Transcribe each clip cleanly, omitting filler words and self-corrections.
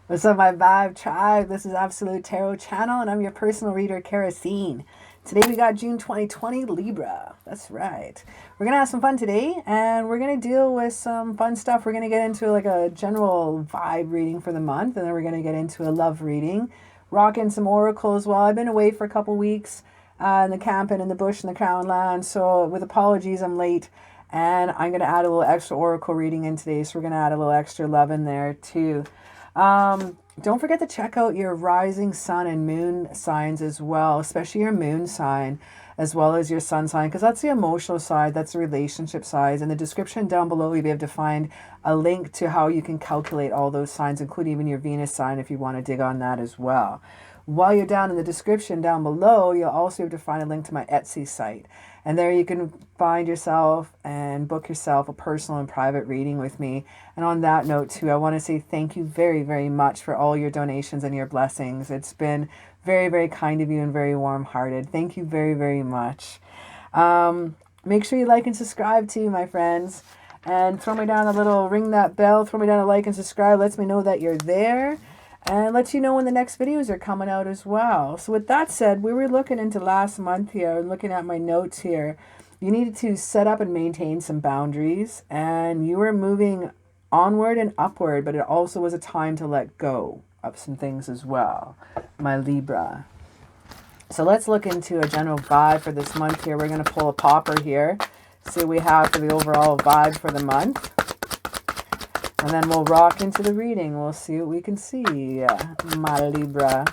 What's up, my Vibe Tribe? This is Absolute Tarot Channel, and I'm your personal reader, CaraSeen. Today we got June 2020, Libra. That's right. We're going to have some fun today, and we're going to deal with some fun stuff. We're going to get into like a general vibe reading for the month, and then we're going to get into a love reading. Rock in some oracle as well. I've been away for a couple weeks in the camp and in the bush in the Crown Land, so with apologies, I'm late. And I'm going to add a little extra oracle reading in today, so we're going to add a little extra love in there too. Don't forget to check out your rising sun and moon signs as well, especially your moon sign as well as your sun sign, because that's the emotional side, that's the relationship side. In the description down below, you'll be able to find a link to how you can calculate all those signs, including even your Venus sign if you want to dig on that as well. While you're down in the description down below, you'll also be able to find a link to my Etsy site. And there you can find yourself and book yourself a personal and private reading with me. And on that note too, I want to say thank you very, very much for all your donations and your blessings. It's been very, very kind of you and very warm-hearted. Thank you very, very much. Make sure you like and subscribe too, my friends. And throw me down a little, ring that bell, throw me down a like and subscribe. Lets me know that you're there. And let you know when the next videos are coming out as well. So with that said, we were looking into last month here and looking at my notes here. You needed to set up and maintain some boundaries, and you were moving onward and upward, but it also was a time to let go of some things as well, my Libra. So let's look into a general vibe for this month here. We're going to pull a popper here, see what we have for the overall vibe for the month. And then we'll rock into the reading. We'll see what we can see, my Libra.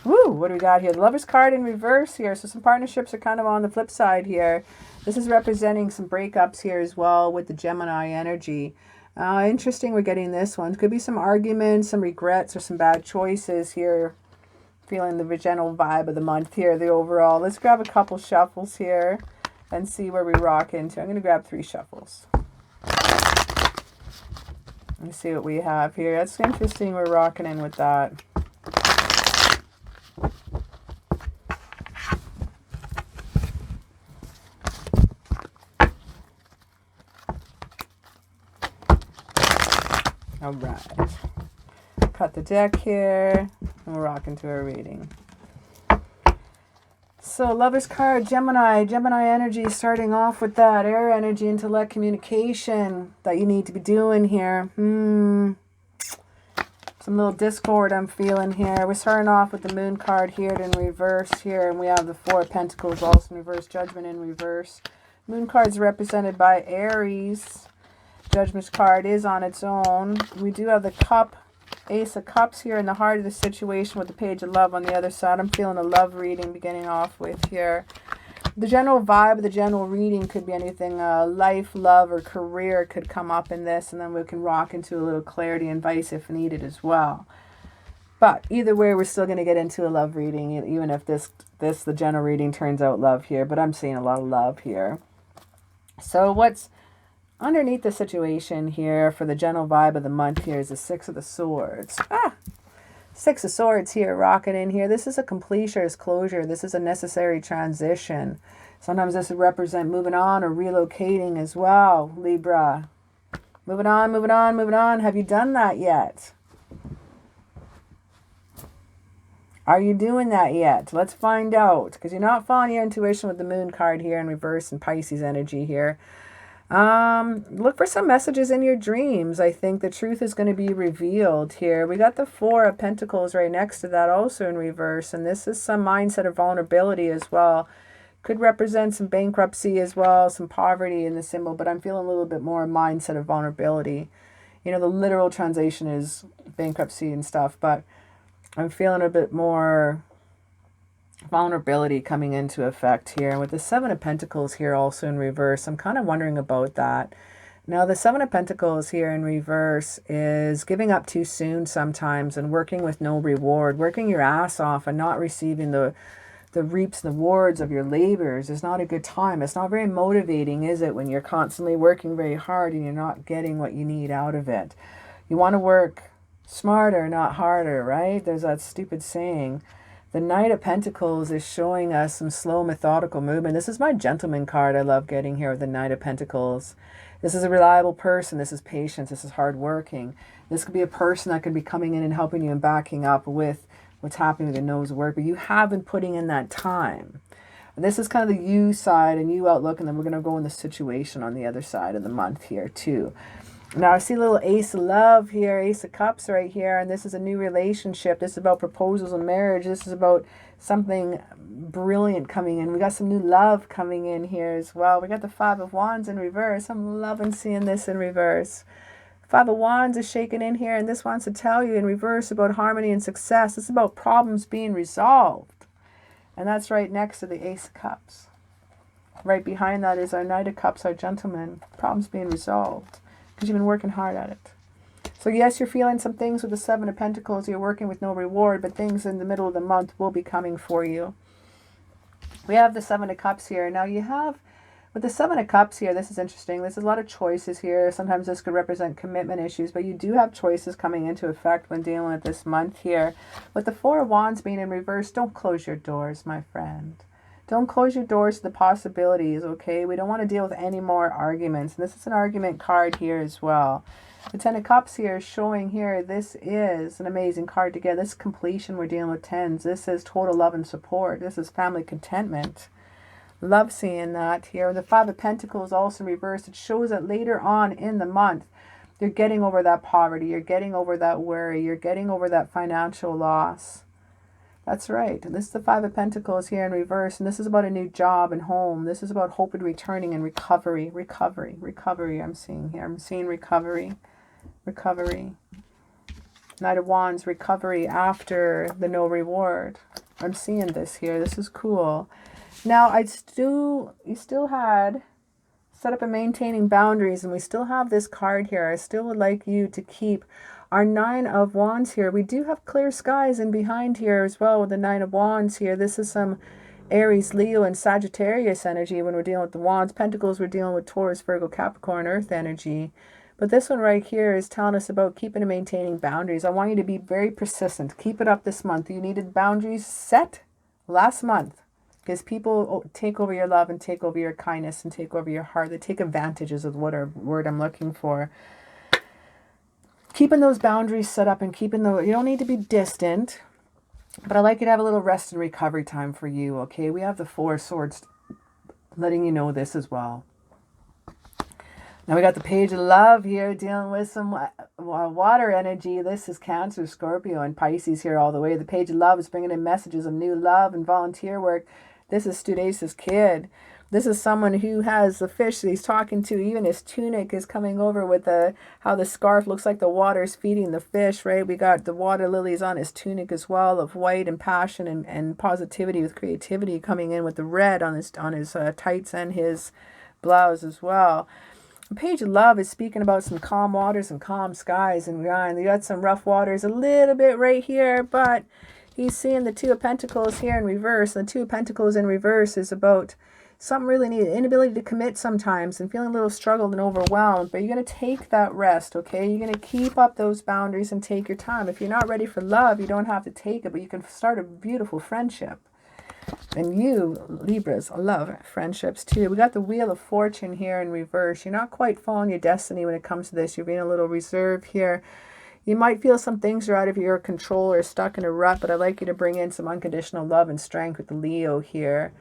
Woo, what do we got here? The Lover's card in reverse here. So some partnerships are kind of on the flip side here. This is representing some breakups here as well with the Gemini energy. Interesting we're getting this one. Could be some arguments, some regrets, or some bad choices here. Feeling the general vibe of the month here, the overall. Let's grab a couple shuffles here and see where we rock into. I'm going to grab 3 shuffles. Let me see what we have here. That's interesting. We're rocking in with that. All right. Cut the deck here. And we're rocking to our reading. So Lover's card, Gemini energy, starting off with that air energy, intellect, communication that you need to be doing here. Some little discord I'm feeling here. We're starting off with the Moon card here in reverse here, and we have the 4 of Pentacles also in reverse, Judgment in reverse. Moon card's represented by Aries. Judgment card is on its own. We do have the Cup, Ace of Cups here in the heart of the situation with the Page of Love on the other side. I'm feeling a love reading beginning off with here. The general vibe of the general reading could be anything. Life, love, or career could come up in this, and then we can rock into a little clarity and advice if needed as well. But either way, we're still going to get into a love reading, even if the general reading turns out love here. But I'm seeing a lot of love here. So what's underneath the situation here for the general vibe of the month here is the 6 of the Swords. 6 of Swords here, rocking in here. This is a completion, closure. This is a necessary transition. Sometimes this would represent moving on or relocating as well, Libra. Moving on, moving on, moving on. Have you done that yet? Are you doing that yet? Let's find out, because you're not following your intuition with the Moon card here in reverse and Pisces energy here. Look for some messages in your dreams. I think the truth is going to be revealed here. We got the 4 of Pentacles right next to that also in reverse. And this is some mindset of vulnerability as well. Could represent some bankruptcy as well, some poverty in the symbol. But I'm feeling a little bit more mindset of vulnerability. You know, the literal translation is bankruptcy and stuff. But I'm feeling a bit more vulnerability coming into effect here. And with the 7 of Pentacles here also in reverse, I'm kind of wondering about that. Now, the Seven of Pentacles here in reverse is giving up too soon sometimes and working with no reward, working your ass off and not receiving the reaps, the rewards of your labors is not a good time. It's not very motivating, is it, when you're constantly working very hard and you're not getting what you need out of it? You want to work smarter, not harder, right? There's that stupid saying. The Knight of Pentacles is showing us some slow, methodical movement. This is my gentleman card I love getting here with the Knight of Pentacles. This is a reliable person. This is patience. This is hardworking. This could be a person that could be coming in and helping you and backing up with what's happening with the nose work, but you have been putting in that time. And this is kind of the you side and you outlook, and then we're going to go in the situation on the other side of the month here too. Now I see a little Ace of Love here, Ace of Cups right here, and this is a new relationship. This is about proposals and marriage. This is about something brilliant coming in. We got some new love coming in here as well. We got the Five of Wands in reverse. I'm loving seeing this in reverse. Five of Wands is shaking in here, and this wants to tell you in reverse about harmony and success. It's about problems being resolved. And that's right next to the Ace of Cups. Right behind that is our Knight of Cups, our gentleman. Problems being resolved because you've been working hard at it. So yes, you're feeling some things with the Seven of Pentacles. You're working with no reward, but things in the middle of the month will be coming for you. We have the Seven of Cups here. Now you have, with the Seven of Cups here, this is interesting. There's a lot of choices here. Sometimes this could represent commitment issues, but you do have choices coming into effect when dealing with this month here. With the Four of Wands being in reverse, don't close your doors, my friend. Don't close your doors to the possibilities, okay? We don't want to deal with any more arguments. And this is an argument card here as well. The Ten of Cups here is showing here, this is an amazing card to get. This completion, we're dealing with tens. This is total love and support. This is family contentment. Love seeing that here. The Five of Pentacles also reversed. It shows that later on in the month, you're getting over that poverty. You're getting over that worry. You're getting over that financial loss. That's right. This is the Five of Pentacles here in reverse. And this is about a new job and home. This is about hope and returning and recovery. Recovery I'm seeing here. I'm seeing recovery. Knight of Wands, recovery after the no reward. I'm seeing this here. This is cool. Now, you still had set up and maintaining boundaries, and we still have this card here. I still would like you to keep our Nine of Wands here. We do have clear skies in behind here as well with the Nine of Wands here. This is some Aries, Leo, and Sagittarius energy when we're dealing with the Wands. Pentacles, we're dealing with Taurus, Virgo, Capricorn, Earth energy. But this one right here is telling us about keeping and maintaining boundaries. I want you to be very persistent. Keep it up this month. You needed boundaries set last month. Because people take over your love and take over your kindness and take over your heart. They take advantages of what word I'm looking for. Keeping those boundaries set up and keeping you don't need to be distant. But I'd like you to have a little rest and recovery time for you, okay? We have the Four of Swords letting you know this as well. Now we got the Page of Love here dealing with some water energy. This is Cancer, Scorpio, and Pisces here all the way. The Page of Love is bringing in messages of new love and volunteer work. This is Studace's kid. This is someone who has the fish that he's talking to. Even his tunic is coming over with how the scarf looks like the water's feeding the fish, right? We got the water lilies on his tunic as well of white and passion and positivity with creativity coming in with the red on his tights and his blouse as well. The Page of Love is speaking about some calm waters and calm skies and beyond. You got some rough waters a little bit right here, but he's seeing the Two of Pentacles here in reverse. And the Two of Pentacles in reverse is about something really needed. Inability to commit sometimes and feeling a little struggled and overwhelmed. But you're going to take that rest, okay? You're going to keep up those boundaries and take your time. If you're not ready for love, you don't have to take it. But you can start a beautiful friendship. And you, Libras, love friendships too. We got the Wheel of Fortune here in reverse. You're not quite following your destiny when it comes to this. You're being a little reserved here. You might feel some things are out of your control or stuck in a rut, but I'd like you to bring in some unconditional love and strength with the Leo here.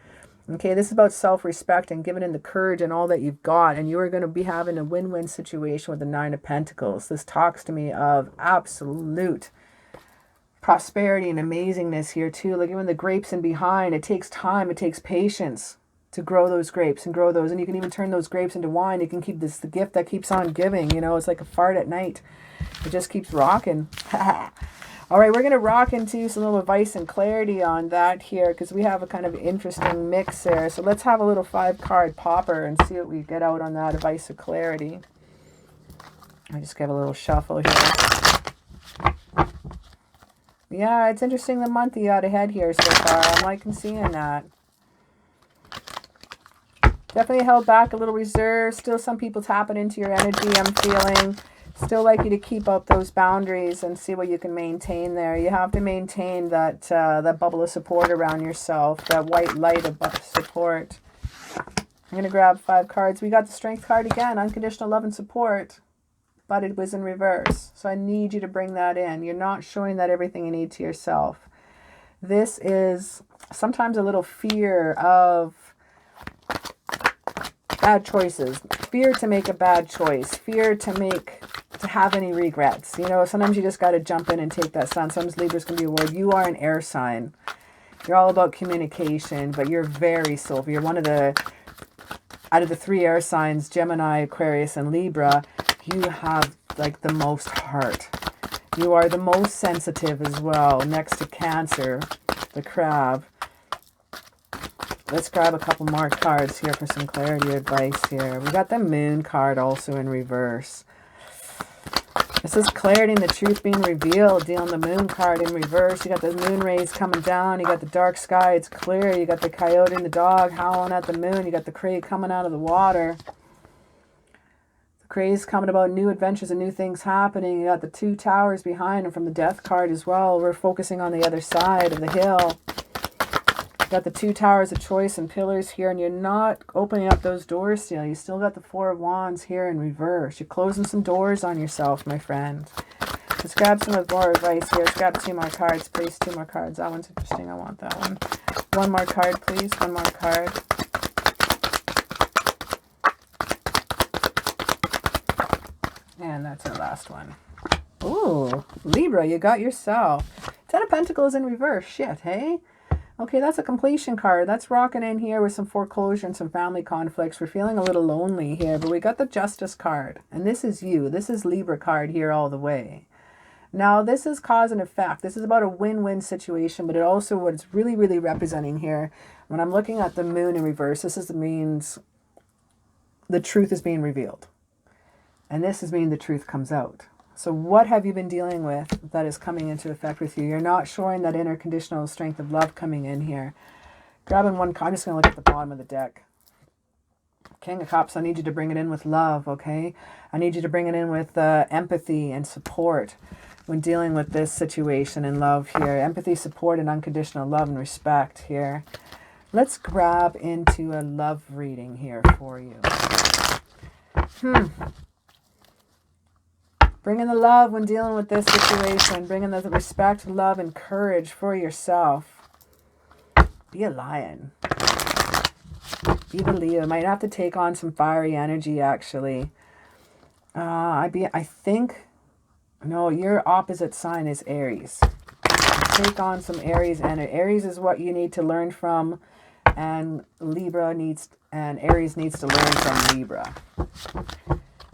Okay, this is about self-respect and giving in the courage and all that you've got. And you are going to be having a win-win situation with the Nine of Pentacles. This talks to me of absolute prosperity and amazingness here too. Like even the grapes in behind, it takes time, it takes patience to grow those grapes and grow those. And you can even turn those grapes into wine. You can keep this, the gift that keeps on giving. You know, it's like a fart at night. It just keeps rocking. All right, we're going to rock into some little advice and clarity on that here because we have a kind of interesting mix there. So let's have a little 5-card popper and see what we get out on that advice or clarity. I just give a little shuffle here. Yeah, it's interesting the month you got ahead here so far. I'm liking seeing that. Definitely held back a little reserve. Still some people tapping into your energy, I'm feeling. Still like you to keep up those boundaries and see what you can maintain there. You have to maintain that that bubble of support around yourself, that white light of support. I'm going to grab 5 cards. We got the Strength card again, unconditional love and support, but it was in reverse. So I need you to bring that in. You're not showing that everything you need to yourself. This is sometimes a little fear of bad choices, fear to make a bad choice, fear to have any regrets. You know, sometimes you just got to jump in and take that sign. Sometimes Libras can be a word. You are an air sign. You're all about communication, but you're very soulful. You're one of the, out of the 3 air signs, Gemini, Aquarius, and Libra, you have like the most heart. You are the most sensitive as well, next to Cancer, the crab. Let's grab a couple more cards here for some clarity advice here. We got the Moon card also in reverse. This is clarity and the truth being revealed. Dealing the Moon card in reverse. You got the moon rays coming down. You got the dark sky. It's clear. You got the coyote and the dog howling at the moon. You got the crane coming out of the water. The craze coming about new adventures and new things happening. You got the 2 towers behind and from the Death card as well. We're focusing on the other side of the hill. Got the 2 towers of choice and pillars here, and you're not opening up those doors still. You still got the 4 of wands here in reverse. You're closing some doors on yourself, my friend. Let's grab some more advice here. Let's grab 2 more cards, please. 2 more cards. That one's interesting. I want that one. 1 more card, please. 1 more card. And that's our last one. Ooh, Libra, you got yourself 10 of Pentacles in reverse. Shit, hey? Okay, that's a completion card. That's rocking in here with some foreclosure and some family conflicts. We're feeling a little lonely here, but we got the Justice card. And this is you. This is Libra card here all the way. Now, this is cause and effect. This is about a win-win situation, but it also what it's really, really representing here. When I'm looking at the moon in reverse, this means the truth is being revealed. And this is meaning the truth comes out. So what have you been dealing with that is coming into effect with you? You're not showing that inner conditional strength of love coming in here. Grabbing 1 card. I'm just going to look at the bottom of the deck. King of Cups, I need you to bring it in with love, okay? I need you to bring it in with empathy and support when dealing with this situation in love here. Empathy, support, and unconditional love and respect here. Let's grab into a love reading here for you. Bringing the love when dealing with this situation. Bringing the respect, love, and courage for yourself. Be a lion. Be the Leo. Might have to take on some fiery energy, actually. I think... No, your opposite sign is Aries. Take on some Aries energy. Aries is what you need to learn from. And Aries needs to learn from Libra.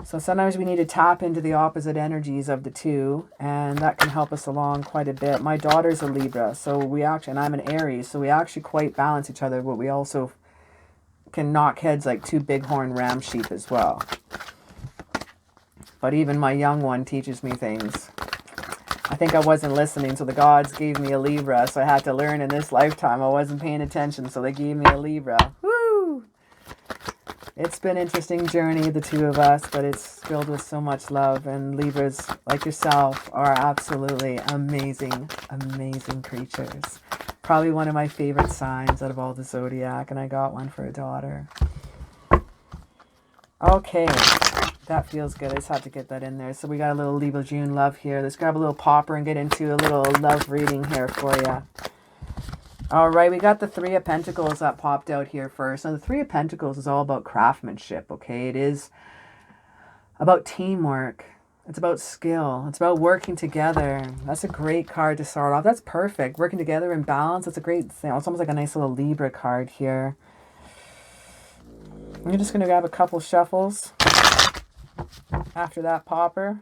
So sometimes we need to tap into the opposite energies of the two, and that can help us along quite a bit. My daughter's a Libra, so and I'm an Aries, so we actually quite balance each other, but we also can knock heads like 2 bighorn ram sheep as well. But even my young one teaches me things. I think I wasn't listening, so the gods gave me a Libra, so I had to learn in this lifetime. I wasn't paying attention, so they gave me a Libra. Woo! It's been an interesting journey, the 2 of us, but it's filled with so much love. And Libras, like yourself, are absolutely amazing, amazing creatures. Probably one of my favorite signs out of all the zodiac, and I got one for a daughter. Okay, that feels good. I just had to get that in there. So we got a little Libra June love here. Let's grab a little popper and get into a little love reading here for you. All right, we got the 3 of Pentacles that popped out here first. Now, the 3 of Pentacles is all about craftsmanship, okay? It is about teamwork. It's about skill. It's about working together. That's a great card to start off. That's perfect. Working together in balance. That's a great thing. It's almost like a nice little Libra card here. I'm just going to grab a couple shuffles after that popper,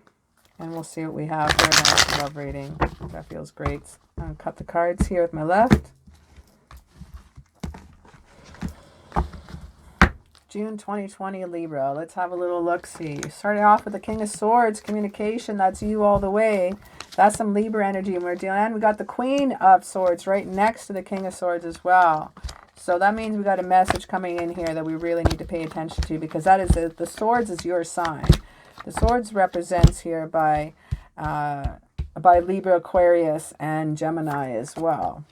and we'll see what we have for a nice love reading. That feels great. I'm going to cut the cards here with my left. June 2020, Libra. Let's have a little look-see. Starting off with the King of Swords, communication. That's you all the way. That's some Libra energy. And we're dealing, and we got the Queen of Swords right next to the King of Swords as well. So that means we got a message coming in here that we really need to pay attention to, because that is it. The Swords is your sign. The Swords represents here by Libra, Aquarius, and Gemini as well.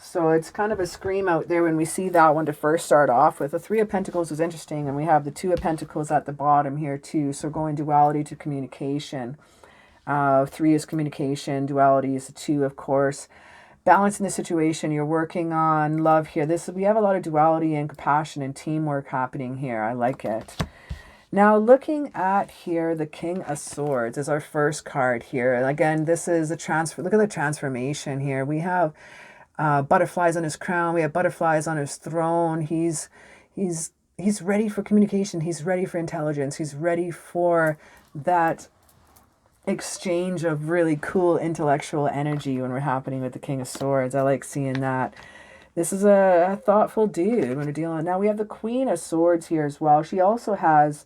So it's kind of a scream out there when we see that one to first start off with. The Three of Pentacles is interesting, and we have the Two of Pentacles at the bottom here too. So going duality to communication. Three is communication, duality is the two, of course. Balance in the situation you're working on, love here. We have a lot of duality and compassion and teamwork happening here. I like it. Now looking at here, the King of Swords is our first card here. And again, this is a transfer. Look at the transformation here. We have butterflies on his crown. We have butterflies on his throne. He's ready for communication. He's ready for intelligence. He's ready for that exchange of really cool intellectual energy when we're happening with the King of Swords. I like seeing that. This is a thoughtful dude when we're dealing. Now we have the Queen of Swords here as well. She also has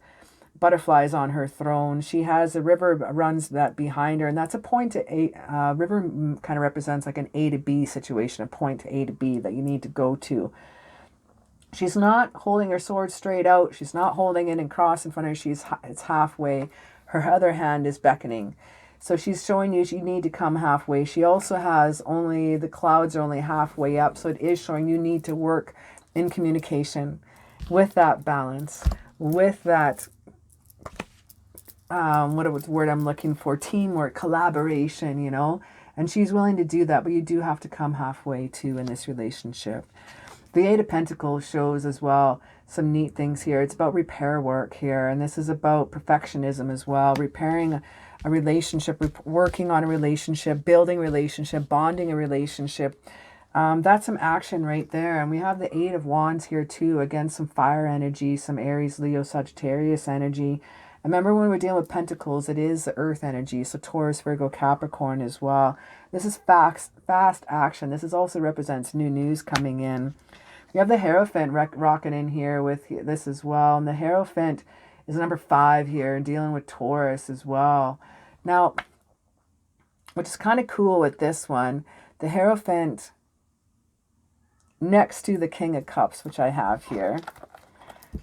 butterflies on her throne. She has a river runs that behind her, and that's a point to A. River kind of represents like an A to B situation, a point to A to B that you need to go to. She's not holding her sword straight out. She's not holding it and cross in front of her. It's halfway. Her other hand is beckoning. So she's showing you need to come halfway. She also has the clouds are only halfway up. So it is showing you need to work in communication with that balance, with that, what word I'm looking for? Teamwork, collaboration, you know. And she's willing to do that, but you do have to come halfway too in this relationship. The Eight of Pentacles shows as well some neat things here. It's about repair work here, and this is about perfectionism as well. Repairing a relationship, working on a relationship, building a relationship, bonding a relationship. That's some action right there. And we have the Eight of Wands here too. Again, some fire energy, some Aries, Leo, Sagittarius energy. Remember when we're dealing with Pentacles, it is the earth energy. So Taurus, Virgo, Capricorn as well. This is fast action. This also represents new news coming in. We have the Hierophant rocking in here with this as well. And the Hierophant is number 5 here, dealing with Taurus as well. Now, which is kind of cool with this one, the Hierophant next to the King of Cups, which I have here.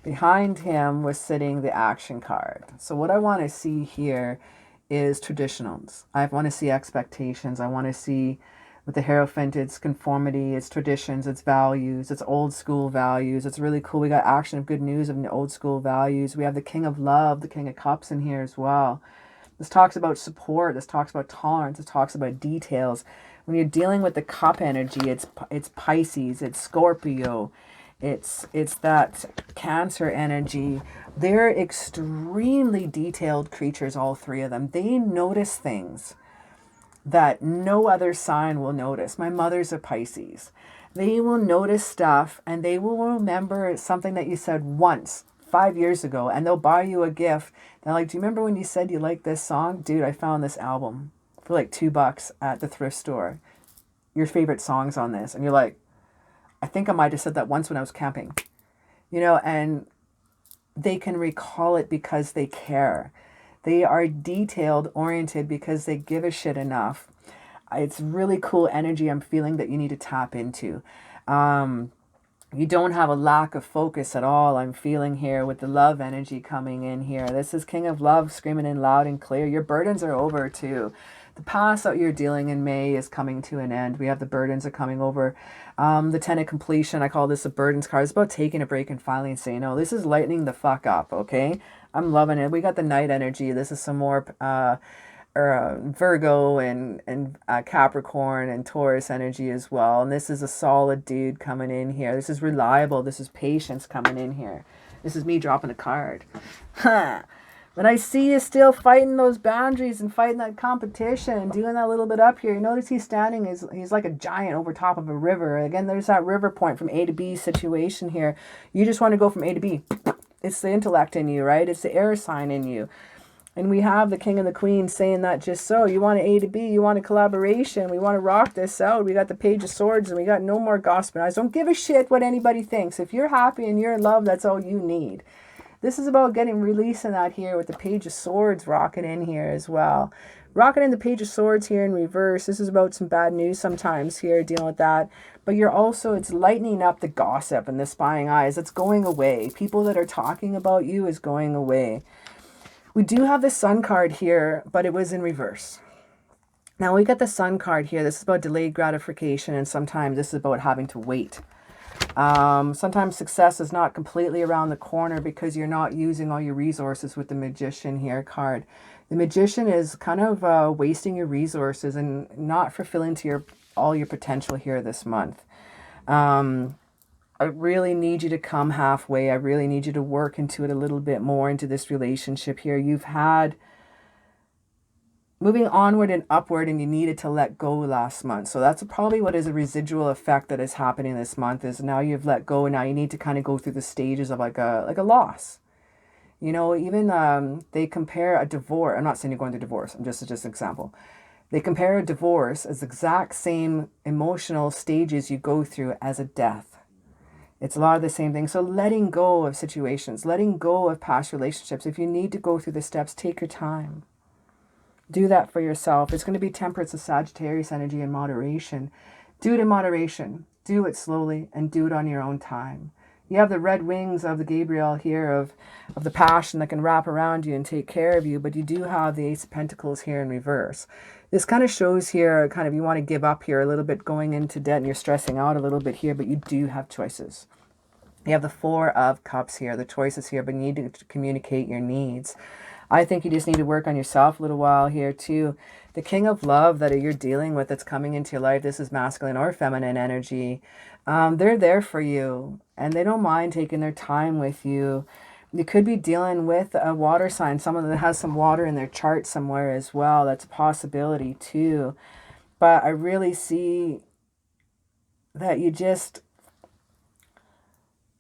Behind him was sitting the action card. So what I want to see here is traditionals. I want to see expectations. I want to see with the Hierophant, it's conformity, it's traditions, it's values, it's old school values. It's really cool. We got action of good news of old school values. We have the King of Love, the King of Cups in here as well. This talks about support. This talks about tolerance. This talks about details. When you're dealing with the cup energy, it's Pisces, it's Scorpio, it's that Cancer energy. They're extremely detailed creatures, all three of them. They notice things that no other sign will notice. My mother's a Pisces. They will notice stuff, and they will remember something that you said once 5 years ago, and they'll buy you a gift. They're like, do you remember when you said you liked this song? Dude, I found this album for like $2 at the thrift store. Your favorite songs on this. And you're like, I think I might have said that once when I was camping. You know, and they can recall it because they care. They are detailed oriented because they give a shit enough. It's really cool energy I'm feeling that you need to tap into. You don't have a lack of focus at all. I'm feeling here with the love energy coming in here. This is King of Love screaming in loud and clear. Your burdens are over too. The past that you're dealing in May is coming to an end. We have the burdens are coming over. The 10 of completion, I call this a burdens card. It's about taking a break and finally saying, no, this is lightening the fuck up, okay? I'm loving it. We got the night energy. This is some more Virgo and Capricorn and Taurus energy as well. And this is a solid dude coming in here. This is reliable. This is patience coming in here. This is me dropping a card. Huh. But I see you still fighting those boundaries and fighting that competition and doing that little bit up here. You notice he's standing, he's like a giant over top of a river. Again, there's that river point from A to B situation here. You just want to go from A to B. It's the intellect in you, right? It's the air sign in you. And we have the King and the Queen saying that just so. You want an A to B, you want a collaboration, we want to rock this out. We got the Page of Swords and we got no more gossiping. I don't give a shit what anybody thinks. If you're happy and you're in love, that's all you need. This is about getting releasing that here with the Page of Swords rocking in here as well. Rocking in the Page of Swords here in reverse. This is about some bad news sometimes here, dealing with that. But you're also, it's lightening up the gossip and the spying eyes. It's going away. People that are talking about you is going away. We do have the Sun card here, but it was in reverse. Now we got the Sun card here. This is about delayed gratification, and sometimes this is about having to wait. Sometimes success is not completely around the corner because you're not using all your resources with the Magician here card. The Magician is kind of wasting your resources and not fulfilling to all your potential here this month. I really need you to come halfway. I really need you to work into it a little bit more, into this relationship here. You've had moving onward and upward, and you needed to let go last month. So that's probably what is a residual effect that is happening this month, is now you've let go, and now you need to kind of go through the stages of like a loss. You know, even they compare a divorce. I'm not saying you're going through divorce. I'm just an example. They compare a divorce as the exact same emotional stages you go through as a death. It's a lot of the same thing. So letting go of situations, letting go of past relationships. If you need to go through the steps, take your time. Do that for yourself. It's going to be Temperance of Sagittarius energy in moderation. Do it in moderation. Do it slowly and do it on your own time. You have the red wings of the Gabriel here of the passion that can wrap around you and take care of you, but you do have the Ace of Pentacles here in reverse. This kind of shows here, kind of you want to give up here a little bit, going into debt, and you're stressing out a little bit here, but you do have choices. You have the Four of Cups here, the choices here, but you need to communicate your needs. I think you just need to work on yourself a little while here too. The King of Love that you're dealing with that's coming into your life, this is masculine or feminine energy. They're there for you, and they don't mind taking their time with you. You could be dealing with a water sign, someone that has some water in their chart somewhere as well. That's a possibility too. But I really see that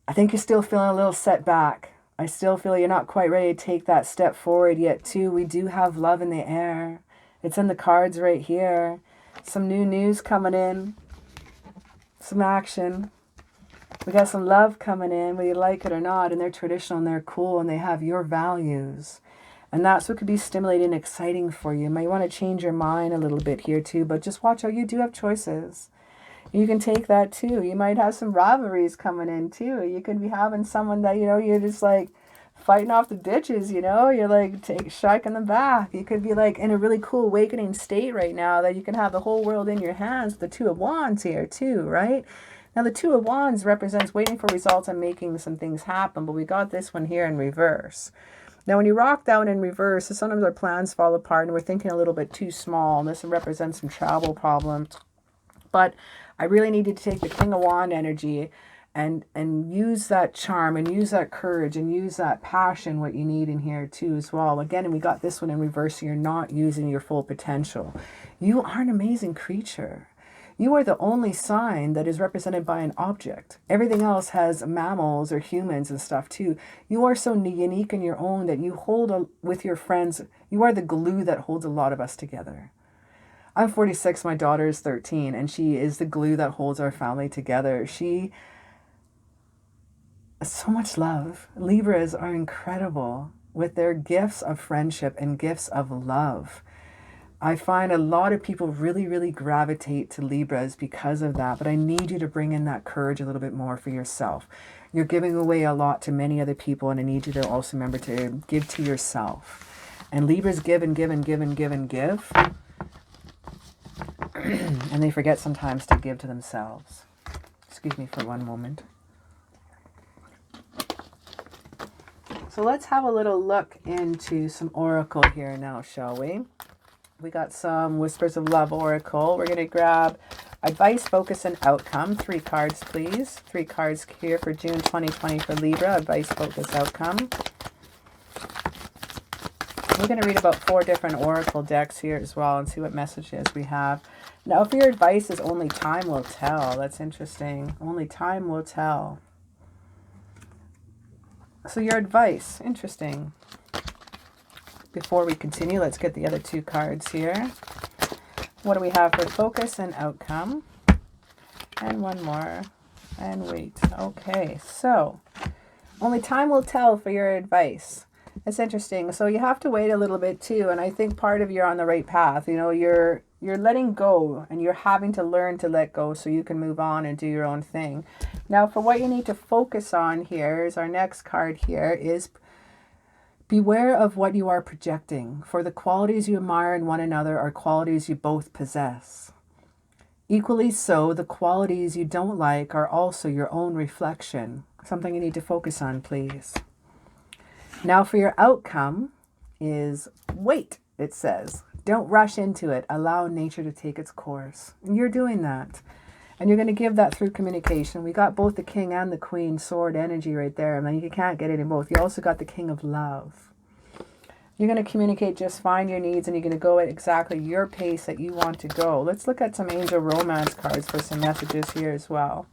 I think you're still feeling a little set back. I still feel you're not quite ready to take that step forward yet too. We do have love in the air. It's in the cards right here. Some new news coming in. Some action. We got some love coming in, whether you like it or not, and they're traditional and they're cool and they have your values. And that's what could be stimulating and exciting for you. You might want to change your mind a little bit here too, but just watch out. You do have choices. You can take that too. You might have some rivalries coming in too. You could be having someone that, you know, you're just like fighting off the ditches, you know, you're like shaking them back. You could be like in a really cool awakening state right now that you can have the whole world in your hands. The Two of Wands here too, right? Now the Two of Wands represents waiting for results and making some things happen, but we got this one here in reverse. Now when you rock that one in reverse, sometimes our plans fall apart and we're thinking a little bit too small, and this represents some travel problems. But I really need you to take the King of Wands energy and use that charm and use that courage and use that passion, what you need in here too as well. Again, and we got this one in reverse, so you're not using your full potential. You are an amazing creature. You are the only sign that is represented by an object. Everything else has mammals or humans and stuff too. You are so unique in your own that you hold with your friends. You are the glue that holds a lot of us together. I'm 46, my daughter is 13, and she is the glue that holds our family together. She has so much love. Libras are incredible with their gifts of friendship and gifts of love. I find a lot of people really, really gravitate to Libras because of that, but I need you to bring in that courage a little bit more for yourself. You're giving away a lot to many other people, and I need you to also remember to give to yourself. And Libras give and give and give and give and give. And they forget sometimes to give to themselves. Excuse me for one moment. So let's have a little look into some oracle here now, shall we? We got some Whispers of Love oracle. We're going to grab advice, focus, and outcome. 3 cards, please. 3 cards here for June 2020 for Libra. Advice, focus, outcome. We're going to read about 4 different oracle decks here as well and see what messages we have. Now, if your advice is only time will tell, that's interesting. Only time will tell. So your advice, interesting. Before we continue, let's get the other two cards here. What do we have for focus and outcome? And one more. And wait. Okay, so only time will tell for your advice. It's interesting. So you have to wait a little bit too, and I think part of you're on the right path. You know, you're letting go, and you're having to learn to let go so you can move on and do your own thing. Now, for what you need to focus on here is our next card here is beware of what you are projecting, for the qualities you admire in one another are qualities you both possess. Equally so, the qualities you don't like are also your own reflection. Something you need to focus on, please. Now for your outcome is wait, it says. Don't rush into it. Allow nature to take its course. And you're doing that. And you're going to give that through communication. We got both the king and the queen sword energy right there. I mean, you can't get it in both. You also got the king of love. You're going to communicate just fine your needs, and you're going to go at exactly your pace that you want to go. Let's look at some angel romance cards for some messages here as well.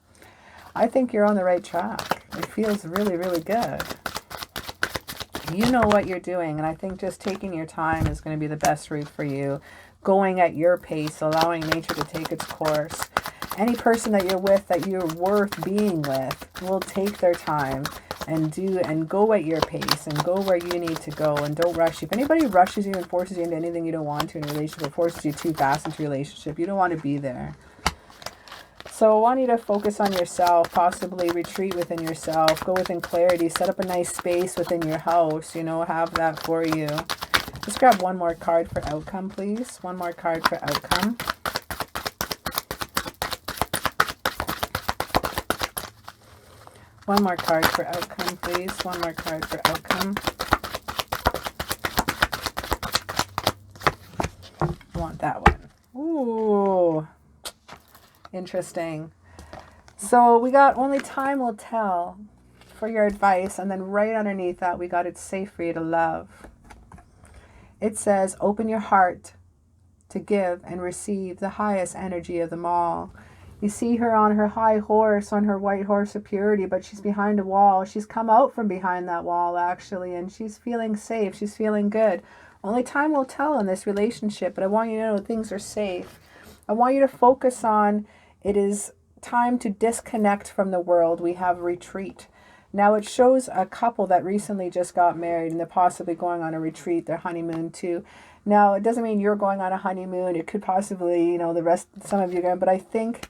I think you're on the right track. It feels really, really good. You know what you're doing, and I think just taking your time is going to be the best route for you. Going at your pace, allowing nature to take its course. Any person that you're with that you're worth being with will take their time and go at your pace and go where you need to go, and don't rush. If anybody rushes you and forces you into anything you don't want to in a relationship, or forces you too fast into a relationship, you don't want to be there. So I want you to focus on yourself, possibly retreat within yourself, go within clarity, set up a nice space within your house, you know, have that for you. Let's grab one more card for outcome, please. One more card for outcome. One more card for outcome, please. One more card for outcome. I want that one. Ooh. Interesting. So we got only time will tell for your advice, and then right underneath that we got it's safe for you to love. It says open your heart to give and receive the highest energy of them all. You see her on her high horse, on her white horse of purity, but she's behind a wall. She's come out from behind that wall, actually, and she's feeling safe. She's feeling good. Only time will tell in this relationship, but I want you to know things are safe. I want you to focus on it is time to disconnect from the world. We have retreat. Now it shows a couple that recently just got married, and they're possibly going on a retreat, their honeymoon too. Now it doesn't mean you're going on a honeymoon. It could possibly, you know, some of you are going, but I think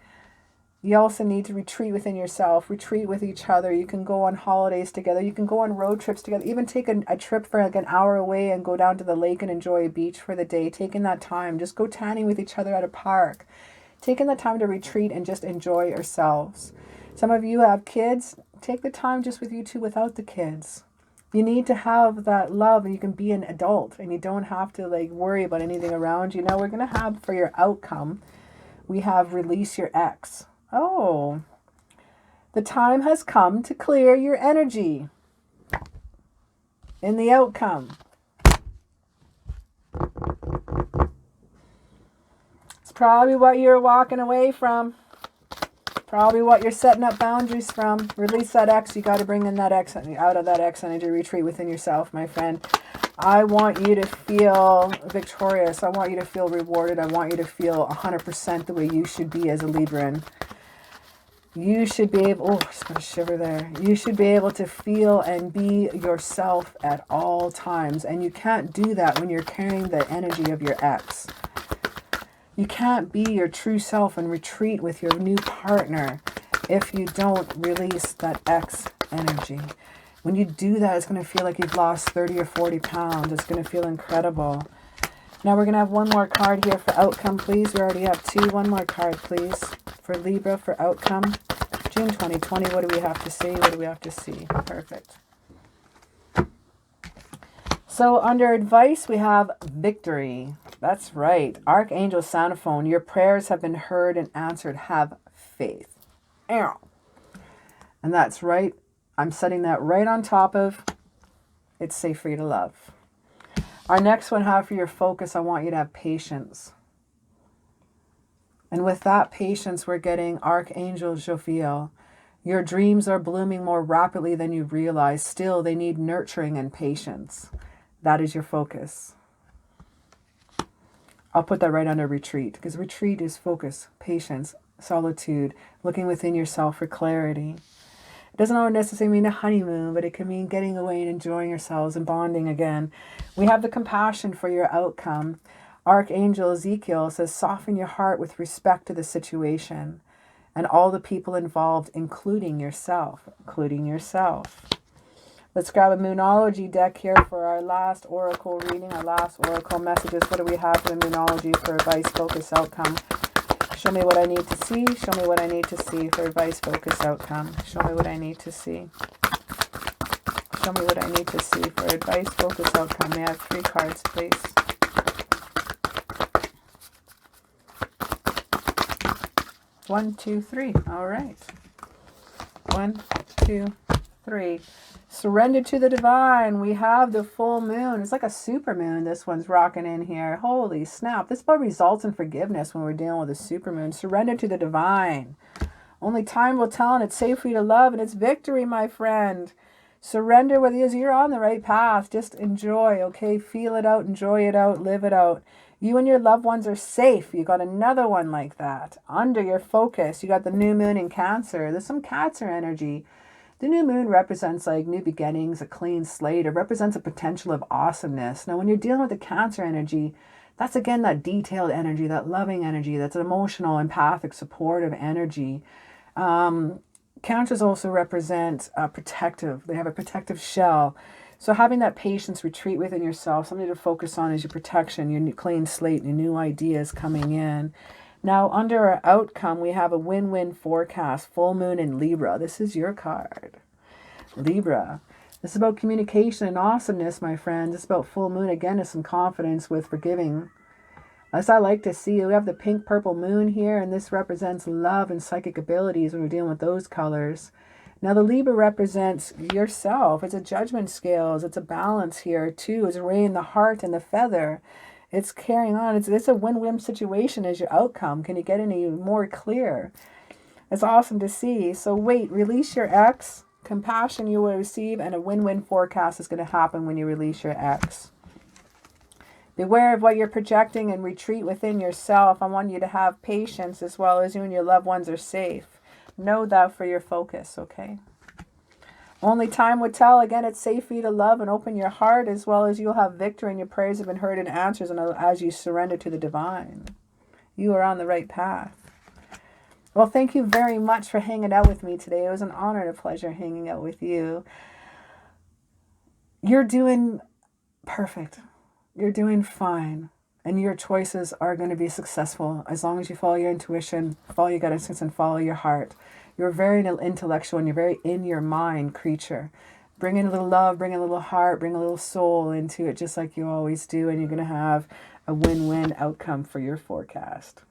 you also need to retreat within yourself, retreat with each other. You can go on holidays together. You can go on road trips together. Even take a trip for like an hour away and go down to the lake and enjoy a beach for the day. Taking that time. Just go tanning with each other at a park. Taking the time to retreat and just enjoy yourselves. Some of you have kids. Take the time just with you two without the kids. You need to have that love, and you can be an adult, and you don't have to like worry about anything around you. Now we're going to have for your outcome, we have release your ex. Oh, the time has come to clear your energy in the outcome. It's probably what you're walking away from. Probably what you're setting up boundaries from. Release that ex. You got to bring in that ex, out of that ex energy. Retreat within yourself, my friend. I want you to feel victorious. I want you to feel rewarded. I want you to feel 100% the way you should be as a Libran. You should be able, oh, just going to shiver there. You should be able to feel and be yourself at all times. And you can't do that when you're carrying the energy of your ex. You can't be your true self and retreat with your new partner if you don't release that ex energy. When you do that, it's going to feel like you've lost 30 or 40 pounds. It's going to feel incredible. Now we're going to have one more card here for outcome, please. We already have two. One more card, please, for Libra for outcome. June 2020, what do we have to see? What do we have to see? Perfect. So under advice, we have victory. That's right. Archangel Sanaphone, your prayers have been heard and answered. Have faith. And that's right. I'm setting that right on top of it's safe for you to love. Our next one, have for your focus, I want you to have patience. And with that patience, we're getting Archangel Jophiel. Your dreams are blooming more rapidly than you realize. Still, they need nurturing and patience. That is your focus. I'll put that right under retreat, because retreat is focus, patience, solitude, looking within yourself for clarity. It doesn't always necessarily mean a honeymoon, but it can mean getting away and enjoying yourselves and bonding again. We have the compassion for your outcome. Archangel Ezekiel says, soften your heart with respect to the situation and all the people involved, including yourself, Let's grab a Moonology deck here for our last oracle reading, our last oracle messages. What do we have for the Moonology for advice, focus, outcome? Show me what I need to see. Show me what I need to see for advice, focus, outcome. Show me what I need to see. Show me what I need to see for advice, focus, outcome. May I have 3 cards, please? One, two, three. All right. 1, 2, 3. Surrender to the divine. We have the full moon. It's like a super moon. This one's rocking in here. Holy snap. This is about results and forgiveness when we're dealing with a super moon. Surrender to the divine. Only time will tell, and it's safe for you to love, and it's victory, my friend. Surrender with you. You're on the right path. Just enjoy, okay? Feel it out, enjoy it out, live it out. You and your loved ones are safe. You got another one like that. Under your focus. You got the new moon in Cancer. There's some Cancer energy. The new moon represents like new beginnings, a clean slate. It represents a potential of awesomeness. Now, when you're dealing with the Cancer energy, that's again that detailed energy, that loving energy, that's an emotional, empathic, supportive energy. Cancers also represent protective. They have a protective shell. So having that patience, retreat within yourself, something to focus on is your protection, your new clean slate, your new ideas coming in. Now, under our outcome, we have a win-win forecast, full moon in Libra. This is your card. Libra. This is about communication and awesomeness, my friends. It's about full moon. Again, is some confidence with forgiving. As I like to see, we have the pink-purple moon here, and this represents love and psychic abilities when we're dealing with those colors. Now, the Libra represents yourself. It's a judgment scales. It's a balance here, too. It's weighing the heart and the feather. It's carrying on. It's a win-win situation as your outcome. Can you get any more clear? It's awesome to see. So wait, release your ex. Compassion you will receive, and a win-win forecast is going to happen when you release your ex. Beware of what you're projecting and retreat within yourself. I want you to have patience as well as you and your loved ones are safe. Know that for your focus, okay? Only time will tell. Again, it's safe for you to love and open your heart as well as you'll have victory and your prayers have been heard and answers and as you surrender to the divine. You are on the right path. Well, thank you very much for hanging out with me today. It was an honor and a pleasure hanging out with you. You're doing perfect. You're doing fine. And your choices are going to be successful as long as you follow your intuition, follow your gut instincts, and follow your heart. You're very intellectual and you're very in your mind creature. Bring in a little love, bring in a little heart, bring a little soul into it just like you always do. And you're going to have a win-win outcome for your forecast.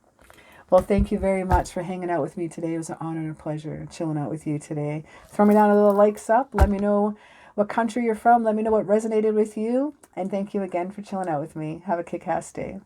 Well, thank you very much for hanging out with me today. It was an honor and a pleasure chilling out with you today. Throw me down a little likes up. Let me know what country you're from. Let me know what resonated with you. And thank you again for chilling out with me. Have a kick-ass day.